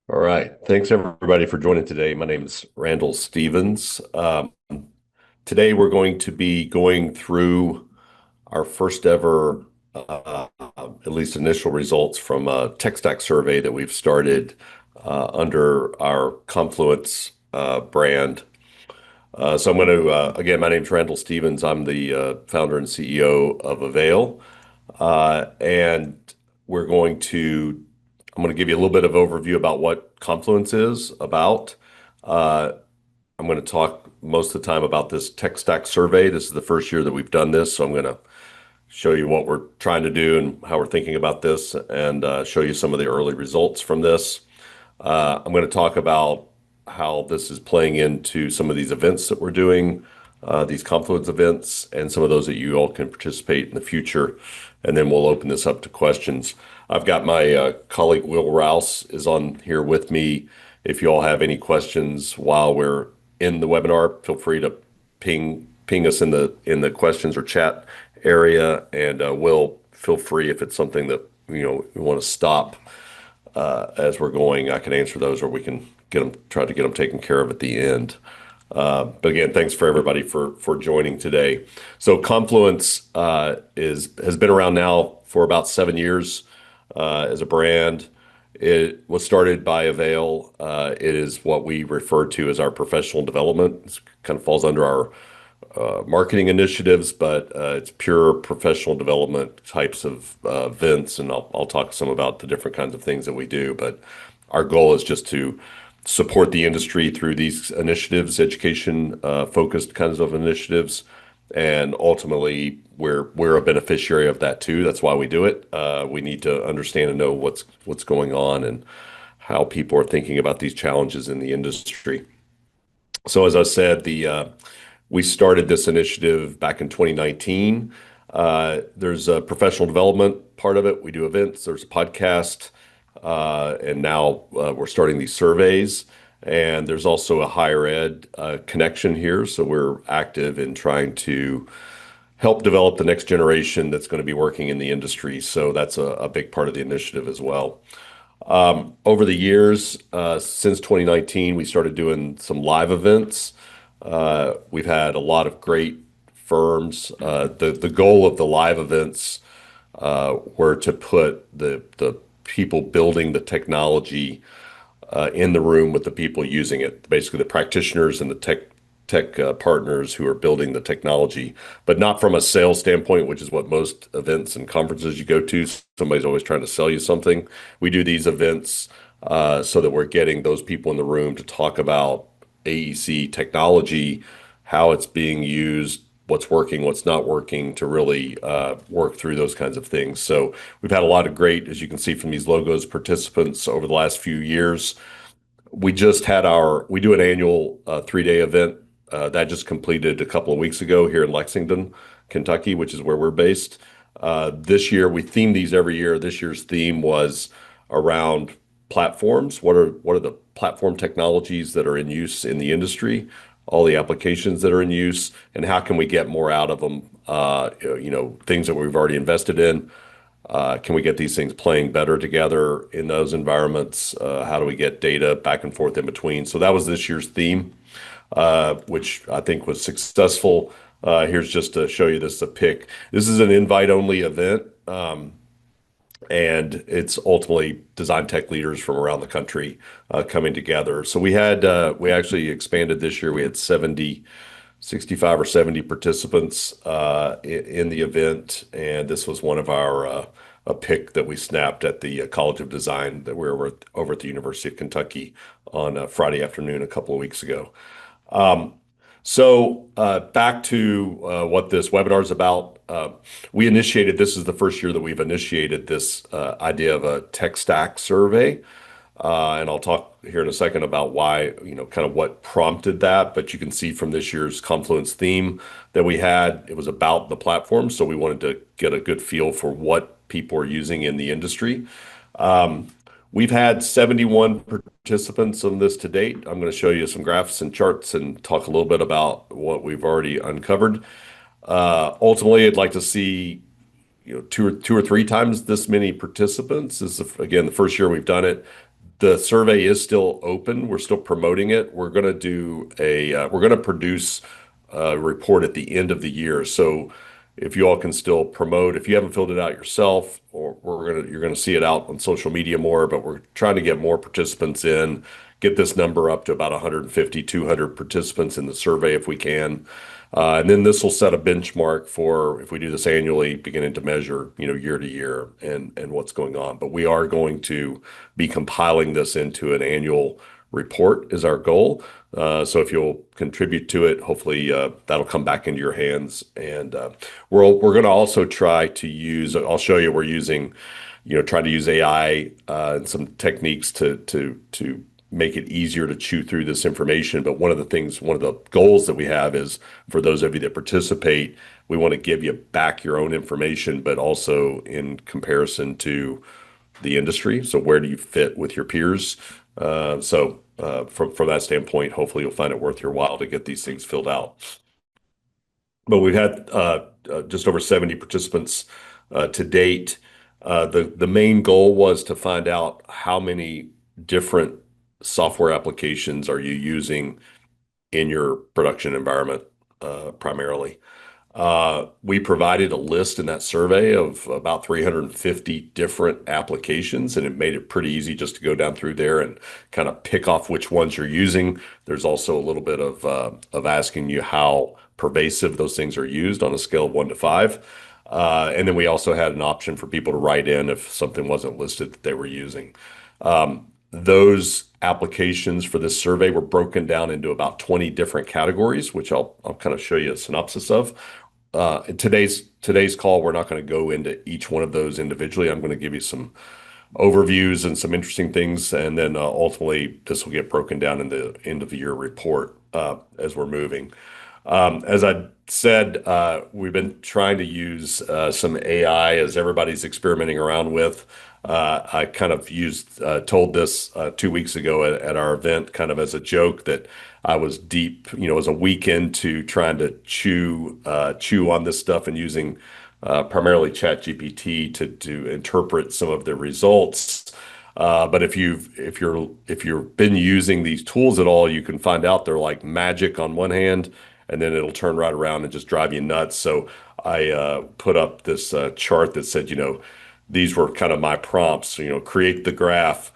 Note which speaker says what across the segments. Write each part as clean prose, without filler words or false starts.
Speaker 1: All right. Thanks everybody for joining today. My name is Randall Stevens. Today we're going to be going through our first ever, at least initial results from a tech stack survey that we've started under our Confluence brand. So I'm going to, again, my name is Randall Stevens. I'm the founder and CEO of AVAIL. And we're going to, I'm going to give you a little bit of overview about what Confluence is about. Uh, I'm going to talk most of the time about this tech stack survey. This is the first year that we've done this, so I'm going to show you what we're trying to do and how we're thinking about this, and show you some of the early results from this. I'm going to talk about how this is playing into some of these events that we're doing, these Confluence events, and some of those that you all can participate in the future. And then we'll open this up to questions. I've got my colleague Will Rouse is on here with me. If you all have any questions while we're in the webinar, feel free to ping us in the questions or chat area, and Will, feel free if it's something that you want to stop as we're going. I can answer those, or we can try to get them taken care of at the end. But again, thanks for everybody for joining today. So Confluence has been around now for about 7 years as a brand. It was started by AVAIL. It is what we refer to as our professional development. It kind of falls under our marketing initiatives, but it's pure professional development types of events, and I'll talk some about the different kinds of things that we do. But our goal is just to support the industry through these initiatives, education focused kinds of initiatives, and ultimately we're a beneficiary of that too. That's why we do it. We need to understand and know what's going on and how people are thinking about these challenges in the industry. So as I said, the we started this initiative back in 2019. There's a professional development part of it. We do events. There's a podcast, and now we're starting these surveys. And there's also a higher ed connection here. So we're active in trying to help develop the next generation that's going to be working in the industry. So that's a big part of the initiative as well. Over the years, since 2019, we started doing some live events. We've had a lot of great firms. The goal of the live events were to put the people building the technology in the room with the people using it, basically the practitioners and the tech partners who are building the technology, but not from a sales standpoint, which is what most events and conferences you go to. Somebody's always trying to sell you something. We do these events so that we're getting those people in the room to talk about AEC technology, how it's being used, what's working, what's not working, to really work through those kinds of things. So we've had a lot of great, as you can see from these logos, participants over the last few years. We do an annual 3-day event that just completed a couple of weeks ago here in Lexington, Kentucky, which is where we're based. This year, we theme these every year. This year's theme was around platforms. What are the platform technologies that are in use in the industry, all the applications that are in use, and how can we get more out of them? Things that we've already invested in. Can we get these things playing better together in those environments? How do we get data back and forth in between? So that was this year's theme, which I think was successful. Here's just to show you this, a pic. This is an invite-only event, and it's ultimately design tech leaders from around the country coming together. So we actually expanded this year. We had 65 or 70 participants in the event, and this was one of our a pic that we snapped at the College of Design that we were over at the University of Kentucky on a Friday afternoon a couple of weeks ago. Back to what this webinar is about. This is the first year that we've initiated this idea of a tech stack survey. And I'll talk here in a second about why, kind of what prompted that. But you can see from this year's Confluence theme that we had, it was about the platform. So we wanted to get a good feel for what people are using in the industry. We've had 71 participants on this to date. I'm going to show you some graphs and charts and talk a little bit about what we've already uncovered. Ultimately, I'd like to see two or three times this many participants. This is, again, the first year we've done it. The survey is still open. We're still promoting it. We're going to produce a report at the end of the year. So if you all can still promote, if you haven't filled it out yourself, or you're gonna see it out on social media more, but we're trying to get more participants in, get this number up to about 150, 200 participants in the survey if we can. And then this will set a benchmark for if we do this annually, beginning to measure, year to year and what's going on. But we are going to be compiling this into an annual report is our goal. So if you'll contribute to it, hopefully that'll come back into your hands. And we're going to also try to use. I'll show you. We're using, trying to use AI and some techniques to make it easier to chew through this information. But one of the goals that we have is for those of you that participate, we want to give you back your own information, but also in comparison to the industry. So where do you fit with your peers? From that standpoint, hopefully you'll find it worth your while to get these things filled out. But we've had just over 70 participants to date. The main goal was to find out how many different software applications are you using in your production environment primarily. We provided a list in that survey of about 350 different applications, and it made it pretty easy just to go down through there and kind of pick off which ones you're using. There's also a little bit of asking you how pervasive those things are used on a scale of 1 to 5. And then we also had an option for people to write in if something wasn't listed that they were using. Those applications for this survey were broken down into about 20 different categories, which I'll kind of show you a synopsis of. In today's call, we're not going to go into each one of those individually. I'm going to give you some overviews and some interesting things, and then ultimately this will get broken down in the end of the year report as we're moving. As I said, we've been trying to use some AI as everybody's experimenting around with. I kind of told this 2 weeks ago at our event, kind of as a joke that I was deep, as a week into trying to chew on this stuff and using primarily ChatGPT to interpret some of the results. But if you've been using these tools at all, you can find out they're like magic on one hand, and then it'll turn right around and just drive you nuts. So I put up this chart that said, these were kind of my prompts, create the graph.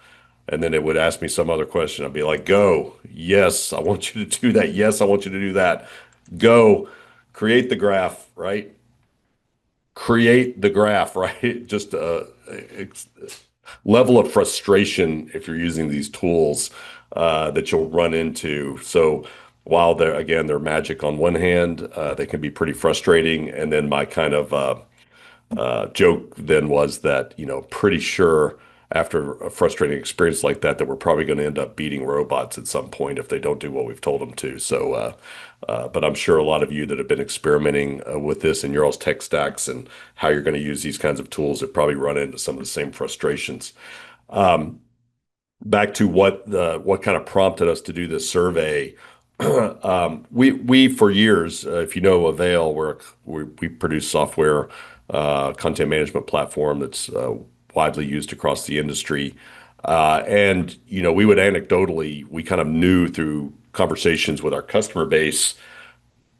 Speaker 1: And then it would ask me some other question. I'd be like, go. Yes, I want you to do that. Yes, I want you to do that. Go. Create the graph, right? Create the graph, right? Just level of frustration if you're using these tools that you'll run into. So while they're magic on one hand, they can be pretty frustrating. And then my kind of joke then was that, pretty sure after a frustrating experience like that we're probably going to end up beating robots at some point if they don't do what we've told them to. So, but I'm sure a lot of you that have been experimenting with this in your all's tech stacks and how you're going to use these kinds of tools have probably run into some of the same frustrations. Back to what kind of prompted us to do this survey. We for years, if you know AVAIL, we produce software content management platform that's widely used across the industry. And we would anecdotally, we kind of knew through conversations with our customer base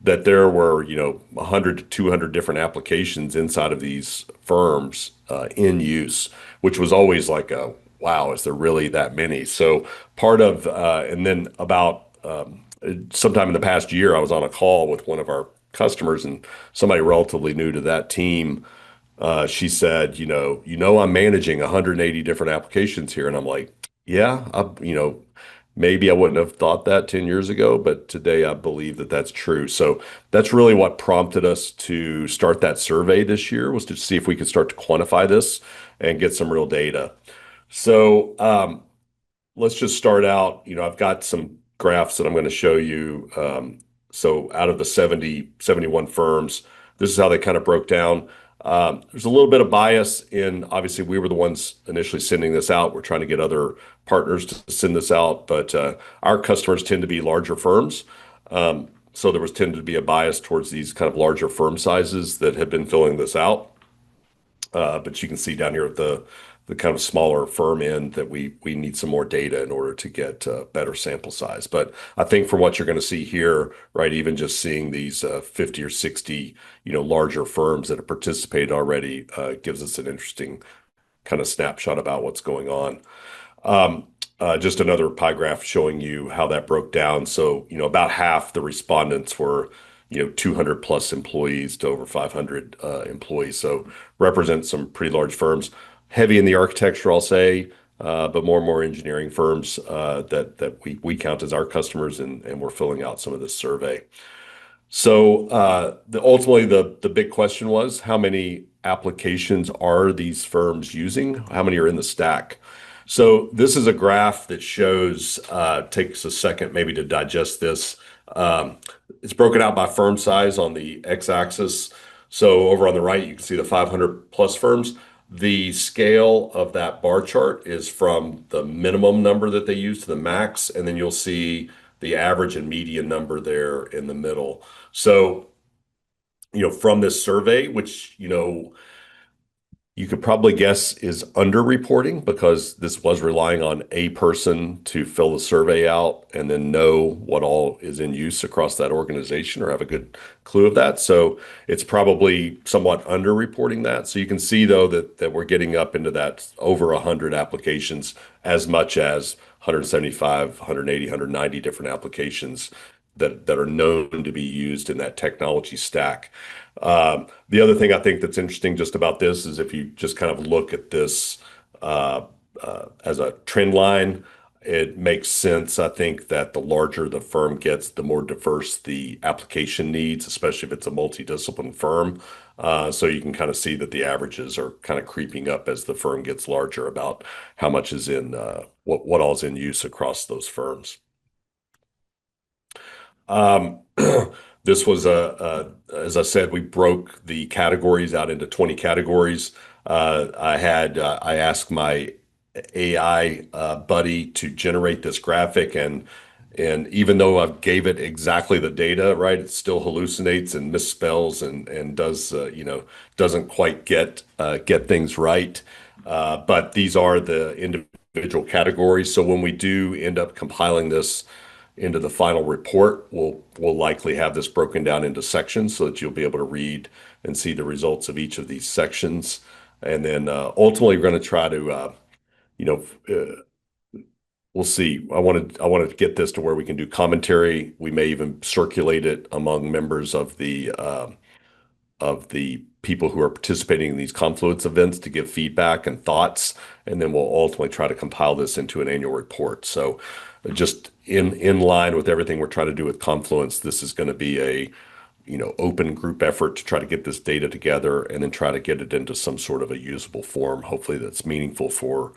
Speaker 1: that there were 100 to 200 different applications inside of these firms in use, which was always like wow, is there really that many? So and then about sometime in the past year, I was on a call with one of our customers, and somebody relatively new to that team, she said, I'm managing 180 different applications here. And I'm like, yeah, maybe I wouldn't have thought that 10 years ago, but today I believe that that's true. So that's really what prompted us to start that survey this year, was to see if we could start to quantify this and get some real data. So let's just start out. I've got some graphs that I'm going to show you. So out of the 71 firms, this is how they kind of broke down. There's a little bit of bias in, obviously, we were the ones initially sending this out. We're trying to get other partners to send this out, but our customers tend to be larger firms. So there was tended to be a bias towards these kind of larger firm sizes that have been filling this out. But you can see down here at the kind of smaller firm end that we need some more data in order to get better sample size. But I think from what you're going to see here, right, even just seeing these 50 or 60, larger firms that have participated already gives us an interesting kind of snapshot about what's going on. Um, just another pie graph showing you how that broke down. So, about half the respondents were, 200 plus employees to over 500 employees. So represent some pretty large firms, heavy in the architecture, I'll say, but more and more engineering firms that we count as our customers, and we're filling out some of this survey. So ultimately, the big question was how many applications are these firms using? How many are in the stack? So this is a graph that shows, takes a second maybe to digest this. Um, it's broken out by firm size on the x-axis. So over on the right, you can see the 500 plus firms. The scale of that bar chart is from the minimum number that they use to the max, and then you'll see the average and median number there in the middle. So, from this survey, which, you could probably guess is underreporting because this was relying on a person to fill the survey out and then know what all is in use across that organization or have a good clue of that. So it's probably somewhat underreporting that. So you can see though that we're getting up into that over 100 applications, as much as 175, 180, 190 different applications that are known to be used in that technology stack. The other thing I think that's interesting just about this is if you just kind of look at this uh, as a trend line, it makes sense. I think that the larger the firm gets, the more diverse the application needs, especially if it's a multidiscipline firm. So you can kind of see that the averages are kind of creeping up as the firm gets larger about how much is in what all is in use across those firms. Um, this was as I said, we broke the categories out into 20 categories. I asked my AI buddy to generate this graphic, and even though I gave it exactly the data, right, it still hallucinates and misspells and does doesn't quite get things right. But these are the individual categories. So when we do end up compiling this into the final report, we'll likely have this broken down into sections so that you'll be able to read and see the results of each of these sections. And then ultimately, we're going to try to, you know, we'll see. I wanted to get this to where we can do commentary. We may even circulate it among members of the people who are participating in these Confluence events to give feedback and thoughts, and then we'll ultimately try to compile this into an annual report. So just in line with everything we're trying to do with Confluence, this is going to be a open group effort to try to get this data together and then try to get it into some sort of a usable form, hopefully that's meaningful for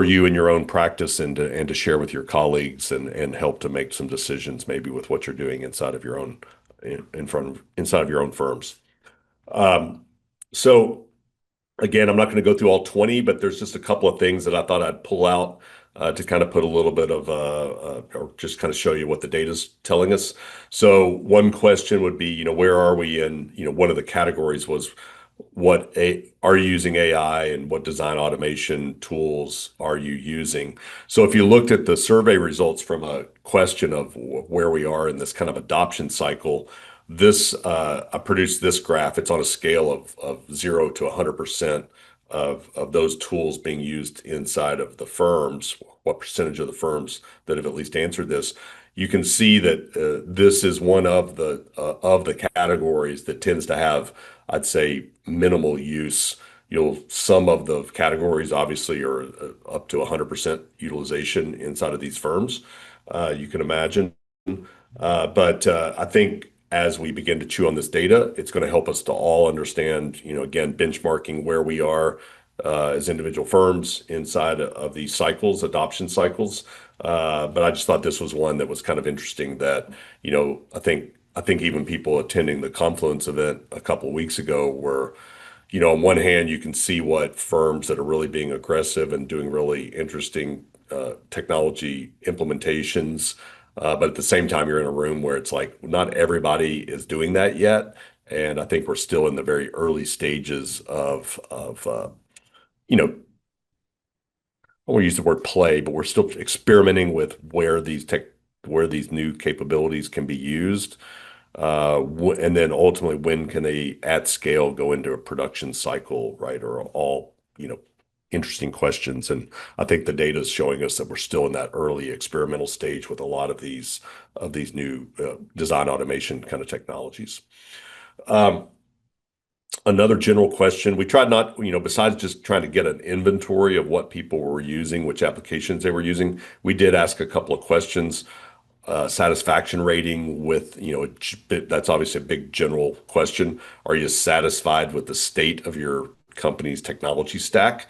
Speaker 1: you in your own practice and to share with your colleagues and help to make some decisions maybe with what you're doing inside of your own inside of your own firms. Um, so again, I'm not going to go through all 20, but there's just a couple of things that I thought I'd pull out to kind of put a little bit of or just kind of show you what the data's telling us. So one question would be, where are we in, one of the categories was are you using AI and what design automation tools are you using? So if you looked at the survey results from a question of where we are in this kind of adoption cycle, I produced this graph. It's on a scale of 0 to 100% of those tools being used inside of the firms, what percentage of the firms that have at least answered this. You can see that this is one of the categories that tends to have, I'd say, minimal use. Some of the categories obviously are up to 100% utilization inside of these firms. You can imagine. But I think as we begin to chew on this data, it's going to help us to all understand, again, benchmarking where we are as individual firms inside of these cycles, adoption cycles. But I just thought this was one that was kind of interesting that, I think even people attending the Confluence event a couple of weeks ago were, on one hand, you can see what firms that are really being aggressive and doing really interesting technology implementations. But at the same time, you're in a room where it's like not everybody is doing that yet. And I think we're still in the very early stages of you know, I won't use the word play, but we're still experimenting with where these new capabilities can be used. And then ultimately, when can they at scale go into a production cycle, right? Or all, interesting questions. And I think the data is showing us that we're still in that early experimental stage with a lot of these new design automation kind of technologies. Um, Another general question, we tried not, besides just trying to get an inventory of what people were using, which applications they were using, we did ask a couple of questions. Satisfaction rating with, that's obviously a big general question. Are you satisfied with the state of your company's technology stack?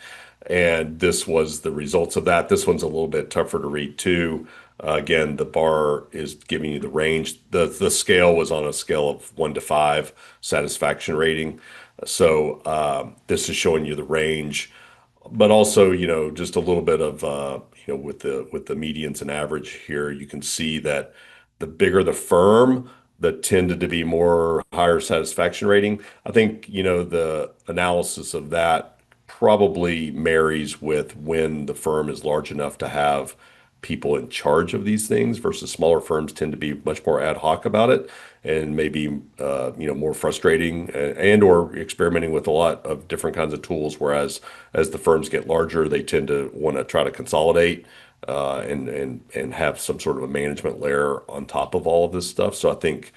Speaker 1: And this was the results of that. This one's a little bit tougher to read too. Again, the bar is giving you the range. The scale was on a scale of 1 to 5 satisfaction rating. So this is showing you the range, but also, just a little bit of, with the medians and average here, you can see that the bigger the firm, that tended to be more higher satisfaction rating. I think, the analysis of that probably marries with when the firm is large enough to have people in charge of these things versus smaller firms tend to be much more ad hoc about it and maybe more frustrating and or experimenting with a lot of different kinds of tools. Whereas as the firms get larger, they tend to want to try to consolidate and have some sort of a management layer on top of all of this stuff. So I think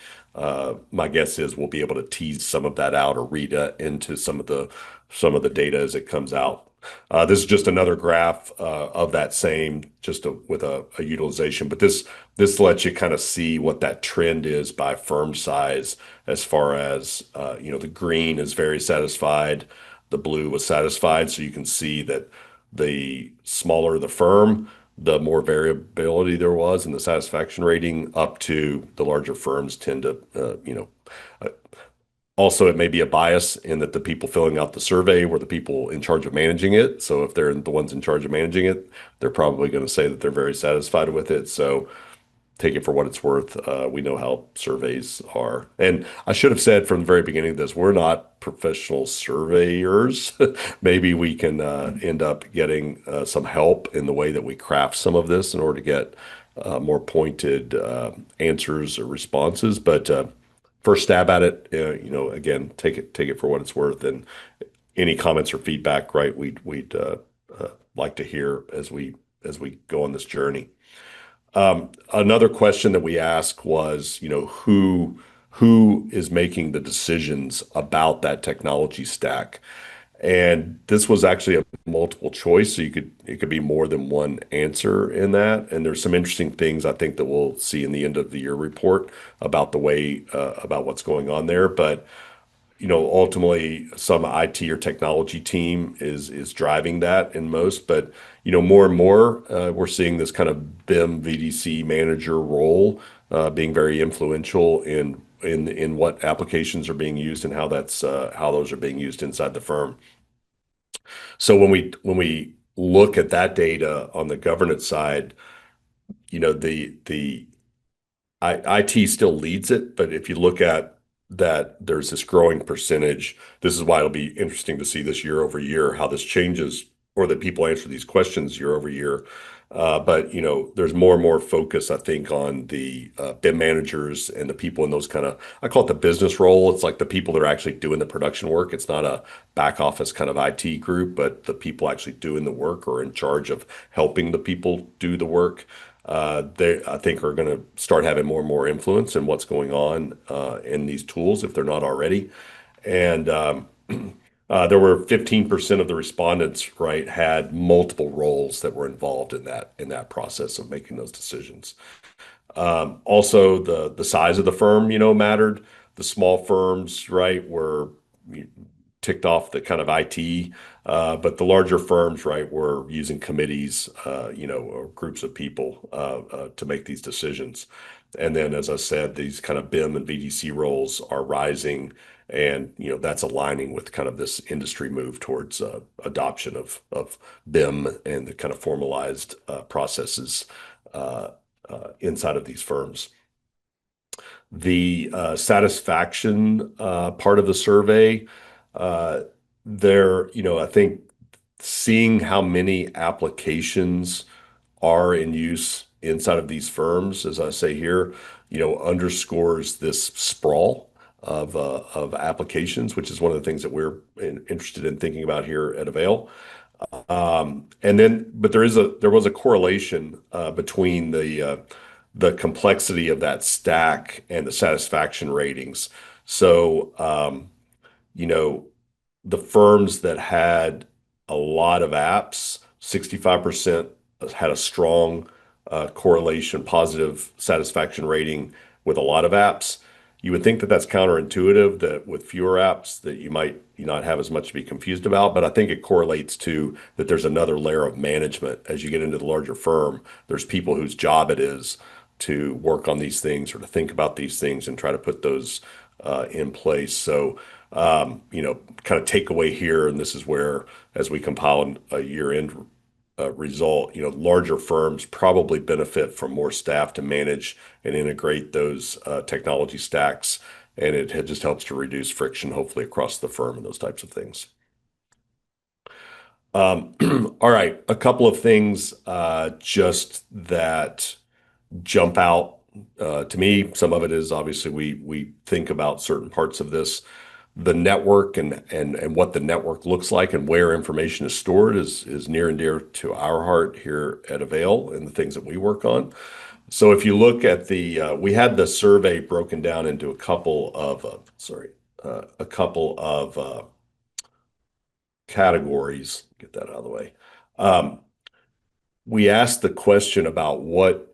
Speaker 1: my guess is we'll be able to tease some of that out or read into some of the data as it comes out. This is just another graph of that same, with a utilization, but this lets you kind of see what that trend is by firm size, as far as the green is very satisfied, the blue was satisfied, so you can see that the smaller the firm, the more variability there was in the satisfaction rating, up to the larger firms tend to, also, it may be a bias in that the people filling out the survey were the people in charge of managing it. So if they're the ones in charge of managing it, they're probably going to say that they're very satisfied with it. So take it for what it's worth. We know how surveys are. And I should have said from the very beginning of this, we're not professional surveyors. Maybe we can end up getting some help in the way that we craft some of this in order to get more pointed answers or responses. But first stab at it, again, take it for what it's worth. And any comments or feedback, right? We'd like to hear as we go on this journey. Another question that we asked was, who is making the decisions about that technology stack? And this was actually a multiple choice, so it could be more than one answer in that. And there's some interesting things I think that we'll see in the end of the year report about about what's going on there. But ultimately some IT or technology team is driving that in most, but more and more we're seeing this kind of BIM VDC manager role being very influential in what applications are being used and how those are being used inside the firm. So when we look at that data on the governance side, the IT still leads it, but if you look at that, there's this growing percentage. This is why it'll be interesting to see this year over year, how this changes, or that people answer these questions year over year. But there's more and more focus, I think, on the BIM managers and the people in those kind of, I call it the business role. It's like the people that are actually doing the production work. It's not a back office kind of IT group, but the people actually doing the work or in charge of helping the people do the work. They, I think, are going to start having more and more influence in what's going on in these tools if they're not already. And there were 15% of the respondents, right, had multiple roles that were involved in that process of making those decisions. Also, the size of the firm, mattered. The small firms, right, were ticked off the kind of IT, but the larger firms, right, were using committees, or groups of people to make these decisions. And then, as I said, these kind of BIM and VDC roles are rising, and that's aligning with kind of this industry move towards adoption of BIM and the kind of formalized processes inside of these firms. The satisfaction part of the survey, I think seeing how many applications are in use inside of these firms, as I say here, underscores this sprawl of applications, which is one of the things that we're interested in thinking about here at Avail. But there was a correlation between the complexity of that stack and the satisfaction ratings. So, you know, the firms that had a lot of apps, 65% had a strong correlation, positive satisfaction rating with a lot of apps. You would think that that's counterintuitive, that with fewer apps that you might not have as much to be confused about, but I think it correlates to that there's another layer of management. As you get into the larger firm, there's people whose job it is to work on these things or to think about these things and try to put those in place. So, kind of takeaway here, and this is where, as we compile a year-end result, larger firms probably benefit from more staff to manage and integrate those technology stacks, and just helps to reduce friction, hopefully, across the firm and those types of things. All right, a couple of things just that jump out to me. Some of it is obviously we think about certain parts of this. The network and what the network looks like and where information is stored is near and dear to our heart here at Avail and the things that we work on. So if you look at we had the survey broken down into a couple of categories. Get that out of the way. Um, we asked the question about what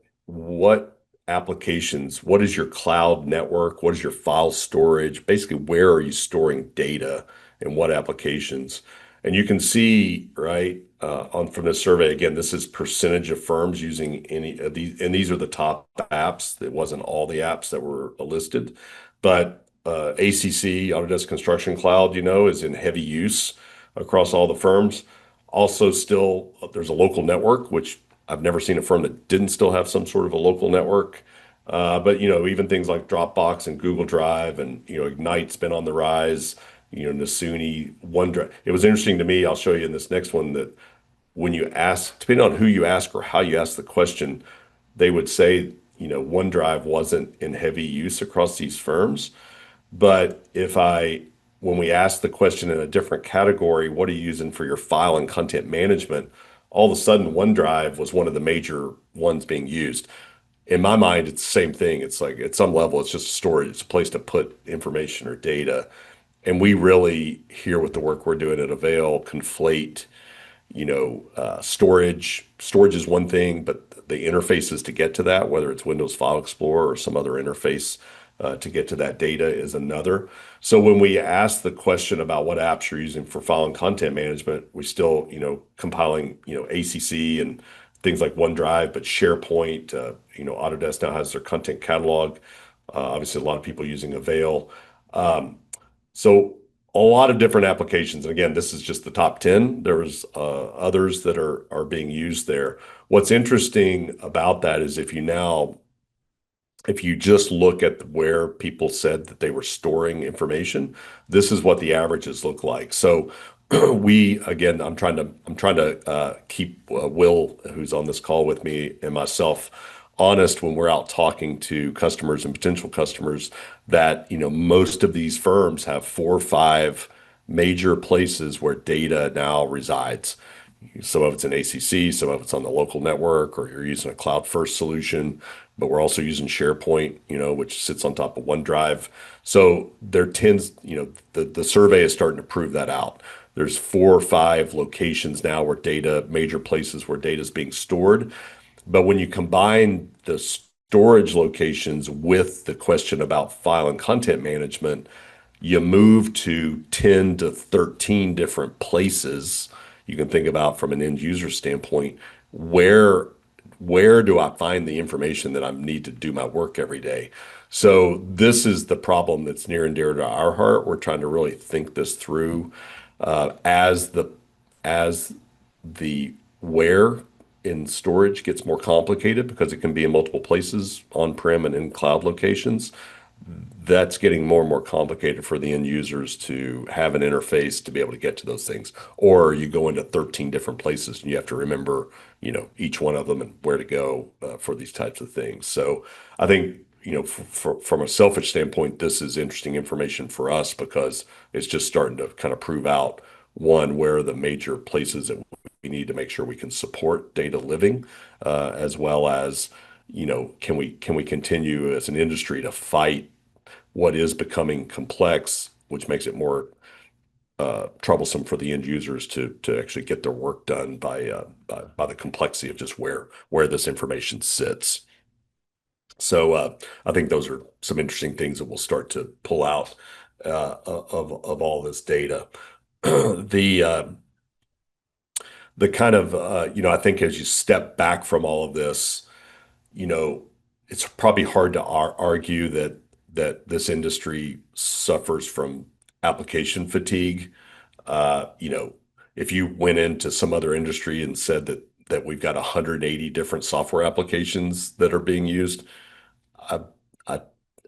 Speaker 1: applications, what is your cloud network, what is your file storage, basically where are you storing data and what applications. And you can see, right, on from the survey, again, this is percentage of firms using any of these, and these are the top apps. It wasn't all the apps that were listed, but ACC, Autodesk Construction Cloud, is in heavy use across all the firms. Also, still, there's a local network, which I've never seen a firm that didn't still have some sort of a local network. But even things like Dropbox and Google Drive and Ignite's been on the rise. Nasuni, OneDrive. It was interesting to me. I'll show you in this next one that when you ask, depending on who you ask or how you ask the question, they would say, OneDrive wasn't in heavy use across these firms. But when we ask the question in a different category, what are you using for your file and content management? All of a sudden, OneDrive was one of the major ones being used. In my mind, it's the same thing. It's like at some level, it's just storage. It's a place to put information or data. And we really, here with the work we're doing at Avail, conflate storage. Storage is one thing, but the interfaces to get to that, whether it's Windows File Explorer or some other interface to get to that data, is another. So when we ask the question about what apps you're using for file and content management, we still, compiling, ACC and things like OneDrive, but SharePoint, Autodesk now has their content catalog. Obviously, a lot of people using Avail. So a lot of different applications. And again, this is just the top 10. There's others that are being used there. What's interesting about that is if you just look at where people said that they were storing information, this is what the averages look like. So again, I'm trying to keep Will, who's on this call with me, and myself honest when we're out talking to customers and potential customers that, most of these firms have 4 or 5 major places where data now resides. Some of it's in ACC, some of it's on the local network, or you're using a cloud first solution, but we're also using SharePoint, which sits on top of OneDrive. So there tends, the survey is starting to prove that out. There's 4 or 5 locations now major places where data is being stored. But when you combine the storage locations with the question about file and content management, you move to 10 to 13 different places you can think about from an end user standpoint. Where do I find the information that I need to do my work every day? So this is the problem that's near and dear to our heart. We're trying to really think this through as the where in storage gets more complicated because it can be in multiple places on-prem and in cloud locations. that's getting more and more complicated for the end users to have an interface to be able to get to those things. Or you go into 13 different places and you have to remember, each one of them and where to go for these types of things. So I think, from a selfish standpoint, this is interesting information for us because it's just starting to kind of prove out one, where are the major places that we need to make sure we can support data living, as well as, can we continue as an industry to fight what is becoming complex, which makes it more troublesome for the end users to actually get their work done by the complexity of just where this information sits. So I think those are some interesting things that we'll start to pull out of all this data. The the kind of I think as you step back from all of this, you know, it's probably hard to argue that this industry suffers from application fatigue. You know, if you went into some other industry and said that we've got 180 different software applications that are being used, I I,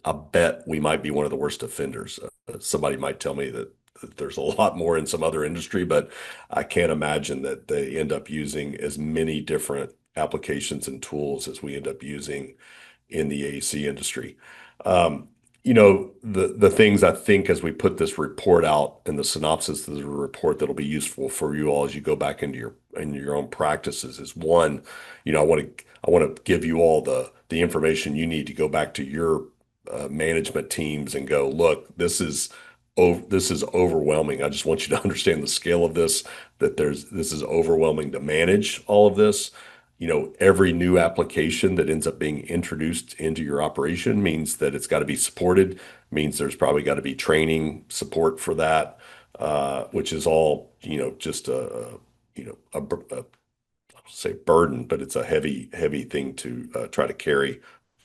Speaker 1: I bet we might be one of the worst offenders. Somebody might tell me that there's a lot more in some other industry, but I can't imagine that they end up using as many different applications and tools as we end up using in the AEC industry. Um, the things I think as we put this report out and the synopsis of the report that'll be useful for you all as you go back into your own practices is one, I want to give you all the information you need to go back to your management teams and go, look, this is overwhelming. I just want you to understand the scale of this, that this is overwhelming to manage all of this. Every new application that ends up being introduced into your operation means that it's got to be supported, means there's probably got to be training support for that, which is all, just a say burden, but it's a heavy, heavy thing to try to carry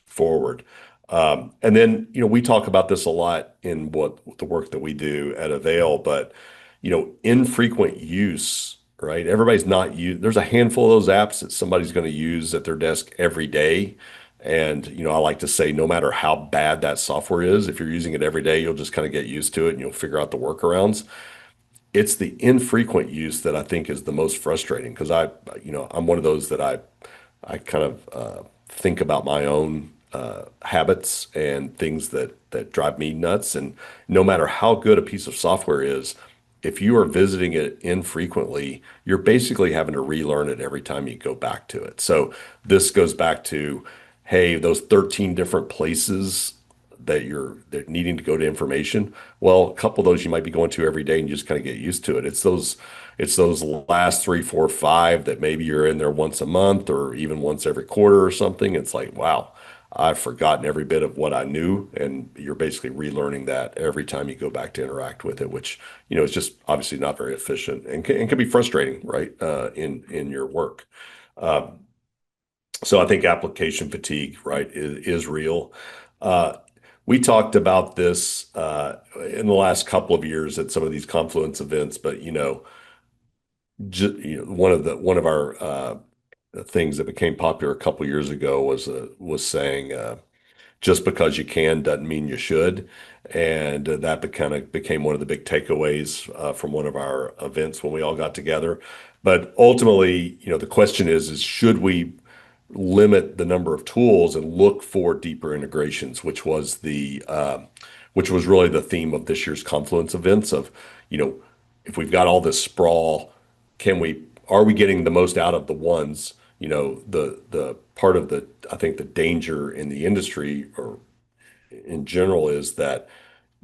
Speaker 1: forward. And then, we talk about this a lot in what the work that we do at AVAIL, but, infrequent use, right? Everybody's not there's a handful of those apps that somebody's going to use at their desk every day. And, I like to say, no matter how bad that software is, if you're using it every day, you'll just kind of get used to it and you'll figure out the workarounds. It's the infrequent use that I think is the most frustrating because I'm one of those that I kind of think about my own habits and things that drive me nuts. And no matter how good a piece of software is, if you are visiting it infrequently, you're basically having to relearn it every time you go back to it. So this goes back to, hey, those 13 different places that needing to go to information. Well, a couple of those you might be going to every day and you just kind of get used to it. It's those last three, four, five that maybe you're in there once a month or even once every quarter or something. It's like, wow, I've forgotten every bit of what I knew, and you're basically relearning that every time you go back to interact with it, which is just obviously not very efficient and can be frustrating, right? In your work. Um, so I think application fatigue, right, is real. Uh, we talked about this in the last couple of years at some of these Confluence events, but one of our things that became popular a couple of years ago was saying just because you can doesn't mean you should, and that kind of became one of the big takeaways from one of our events when we all got together. But ultimately, the question is should we limit the number of tools and look for deeper integrations, which was really the theme of this year's Confluence events of, you know, if we've got all this sprawl, are we getting the most out of the ones? The part of I think the danger in the industry or in general is that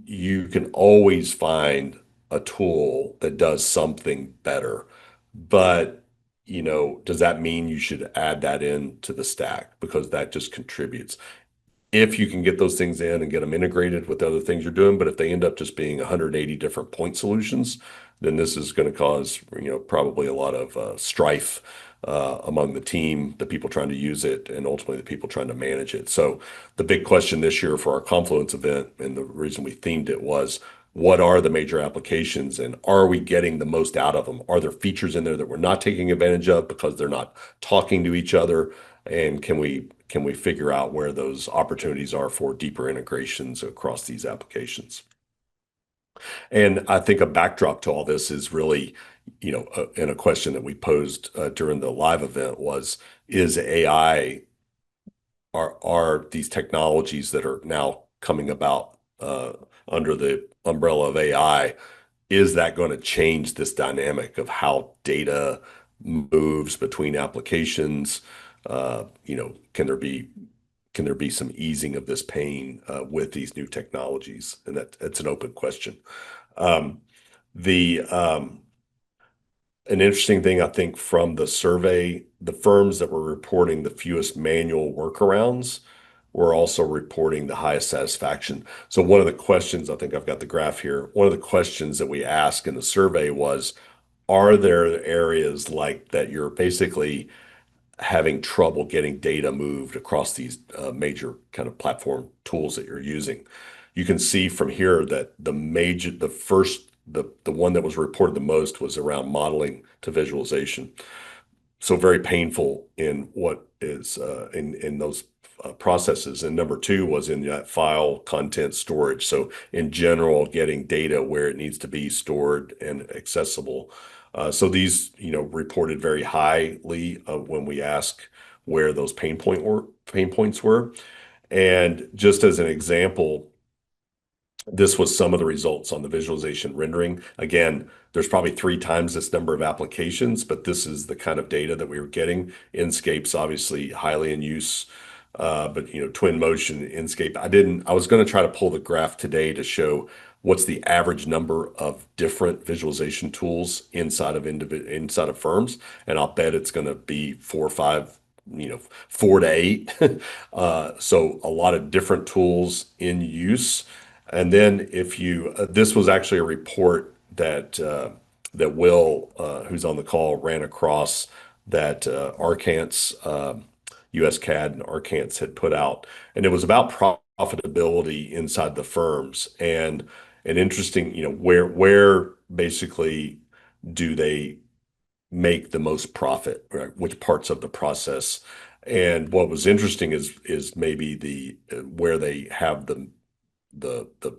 Speaker 1: you can always find a tool that does something better. But, does that mean you should add that into the stack because that just contributes? If you can get those things in and get them integrated with the other things you're doing, but if they end up just being 180 different point solutions, then this is going to cause, probably a lot of strife among the team, the people trying to use it, and ultimately the people trying to manage it. So the big question this year for our Confluence event, and the reason we themed it was, what are the major applications and are we getting the most out of them? Are there features in there that we're not taking advantage of because they're not talking to each other? and can we figure out where those opportunities are for deeper integrations across these applications? And I think a backdrop to all this is really, and a question that we posed during the live event was, is AI, are these technologies that are now coming about under the umbrella of AI, is that going to change this dynamic of how data moves between applications? Can there be some easing of this pain with these new technologies? And that's an open question. Um, the An interesting thing I think from the survey, the firms that were reporting the fewest manual workarounds were also reporting the highest satisfaction. So one of the questions, I think I've got the graph here, one of the questions that we asked in the survey was, are there areas like that you're basically having trouble getting data moved across these major kind of platform tools that you're using? You can see from here that the one that was reported the most was around modeling to visualization. So very painful in what is in those processes. And number two was in that file content storage. So in general, getting data where it needs to be stored and accessible. So these, reported very highly when we ask where those pain points were. And just as an example, this was some of the results on the visualization rendering. Again, there's probably three times this number of applications, but this is the kind of data that we were getting. Inkscape's obviously highly in use, but Twinmotion, Inkscape. I was going to try to pull the graph today to show what's the average number of different visualization tools inside of firms, and I'll bet it's going to be four or five, 4 to 8. So a lot of different tools in use. And then this was actually a report that Will, who's on the call, ran across that Arcance, US CAD and Arcance had put out, and it was about profitability inside the firms and an interesting, where basically do they make the most profit, right? Which parts of the process? And what was interesting is maybe the where they have the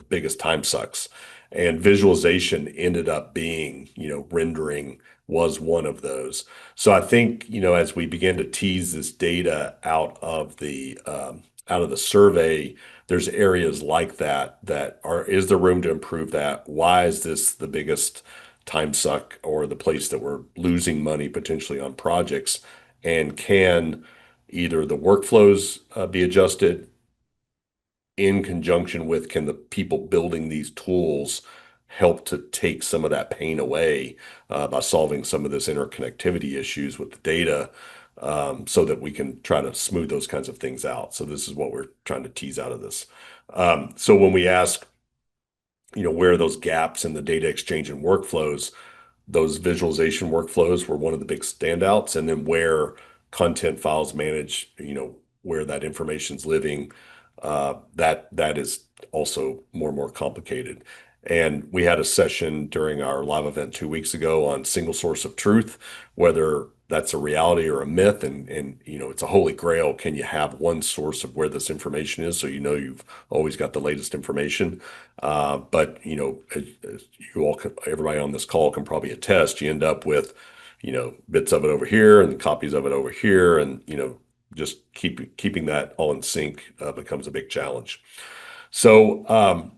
Speaker 1: biggest time sucks. And visualization ended up being, rendering was one of those. So I think, as we begin to tease this data out of the survey, there's areas like is there room to improve that? Why is this the biggest time suck or the place that we're losing money potentially on projects? And can either the workflows be adjusted in conjunction with, can the people building these tools help to take some of that pain away by solving some of this interconnectivity issues with the data, so that we can try to smooth those kinds of things out. So this is what we're trying to tease out of this. So when we ask, where are those gaps in the data exchange and workflows, those visualization workflows were one of the big standouts. And then where content files manage, where that information's living, that is also more and more complicated. And we had a session during our live event 2 weeks ago on single source of truth, whether that's a reality or a myth. And it's a holy grail. Can you have one source of where this information is so you've always got the latest information? But as everybody on this call can probably attest, you end up with, bits of it over here and copies of it over here, and just keeping that all in sync becomes a big challenge. So,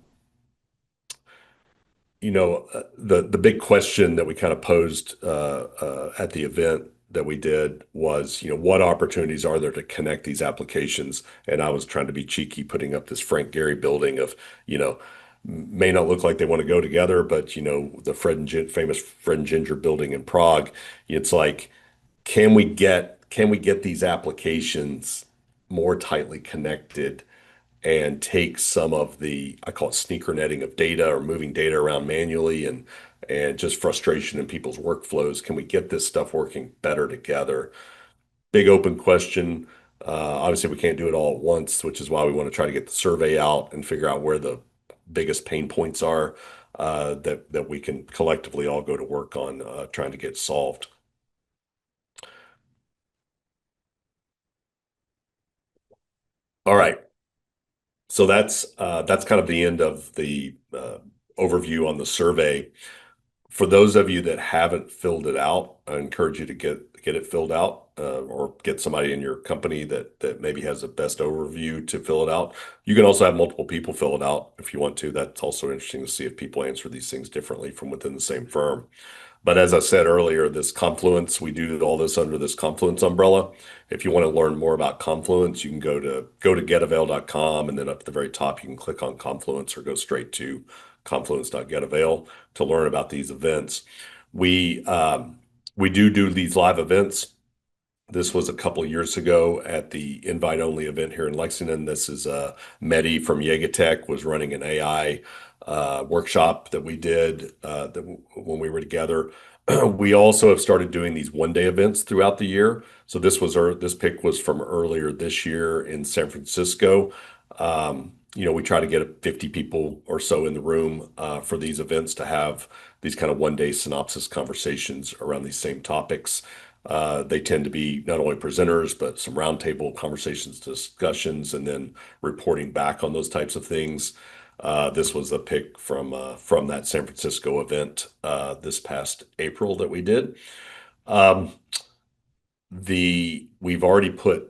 Speaker 1: the big question that we kind of posed at the event that we did was, what opportunities are there to connect these applications? And I was trying to be cheeky, putting up this Frank Gehry building of, may not look like they want to go together, but the famous Fred and Ginger building in Prague. It's like, can we get these applications more tightly connected and take some of the, I call it sneaker netting of data or moving data around manually and just frustration in people's workflows? Can we get this stuff working better together? Big open question. Obviously, we can't do it all at once, which is why we want to try to get the survey out and figure out where the biggest pain points are, that we can collectively all go to work on trying to get solved. All right. So that's kind of the end of the overview on the survey. For those of you that haven't filled it out, I encourage you to get it filled out, or get somebody in your company that maybe has the best overview to fill it out. You can also have multiple people fill it out if you want to. That's also interesting to see if people answer these things differently from within the same firm. But as I said earlier, this Confluence, we do all this under this Confluence umbrella. If you want to learn more about Confluence, you can go to getavail.com, and then up at the very top, you can click on Confluence or go straight to confluence.getavail to learn about these events. We we do these live events. This was a couple of years ago at the invite-only event here in Lexington. This is Mehdi from Yegatech was running an AI workshop that we did when we were together. We also have started doing these one-day events throughout the year. So this pick was from earlier this year in San Francisco. We try to get 50 people or so in the room for these events to have these kind of one-day synopsis conversations around these same topics. They tend to be not only presenters, but some roundtable conversations, discussions, and then reporting back on those types of things. This was a pick from that San Francisco event this past April that we did. Um, we've already put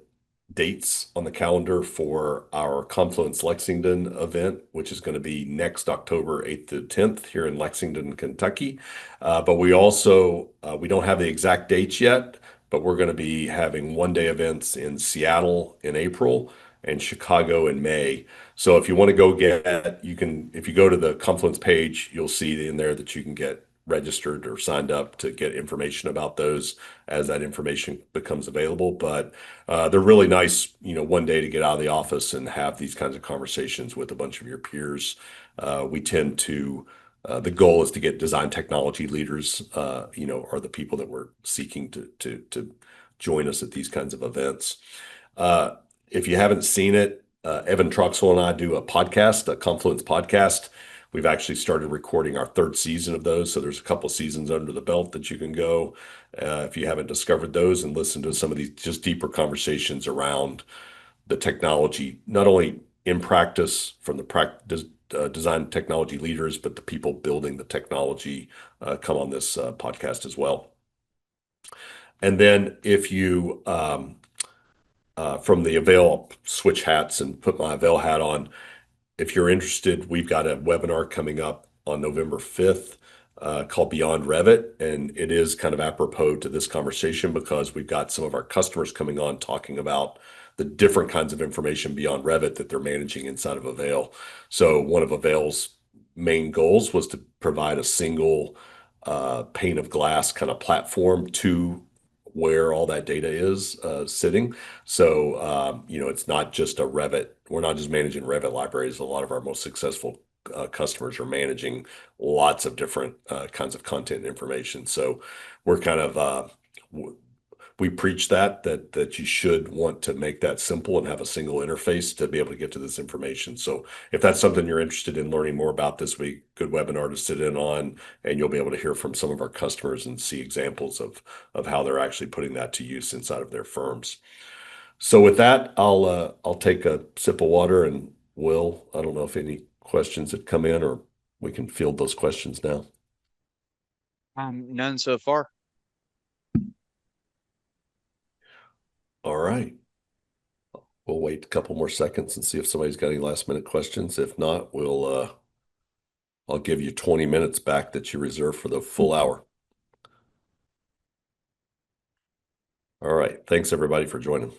Speaker 1: dates on the calendar for our Confluence Lexington event, which is going to be next October 8th to 10th here in Lexington, Kentucky. But we don't have the exact dates yet, but we're going to be having one-day events in Seattle in April and Chicago in May. So if you want to if you go to the Confluence page, you'll see in there that you can get registered or signed up to get information about those as that information becomes available. But they're really nice, one day to get out of the office and have these kinds of conversations with a bunch of your peers. The goal is to get design technology leaders, are the people that we're seeking to join us at these kinds of events. If you haven't seen it, Evan Truxell and I do a podcast, a Confluence podcast. We've actually started recording our third season of those. So there's a couple seasons under the belt that you can go if you haven't discovered those and listen to some of these just deeper conversations around the technology, not only in practice from the design technology leaders, but the people building the technology come on this podcast as well. And then if you from the AVAIL switch hats and put my AVAIL hat on, if you're interested, we've got a webinar coming up on November 5th called Beyond Revit. And it is kind of apropos to this conversation because we've got some of our customers coming on talking about the different kinds of information beyond Revit that they're managing inside of AVAIL. So one of AVAIL's main goals was to provide a single pane of glass kind of platform to where all that data is sitting. So, it's not just a Revit. We're not just managing Revit libraries. A lot of our most successful customers are managing lots of different kinds of content and information. So we're kind of we preach that you should want to make that simple and have a single interface to be able to get to this information. So if that's something you're interested in learning more about this week, good webinar to sit in on, and you'll be able to hear from some of our customers and see examples of how they're actually putting that to use inside of their firms. So with that, I'll take a sip of water, and I don't know if any questions have come in, or we can field those questions now.
Speaker 2: None so far.
Speaker 1: All right. We'll wait a couple more seconds and see if somebody's got any last minute questions. If not, I'll give you 20 minutes back that you reserved for the full hour. All right. Thanks everybody for joining.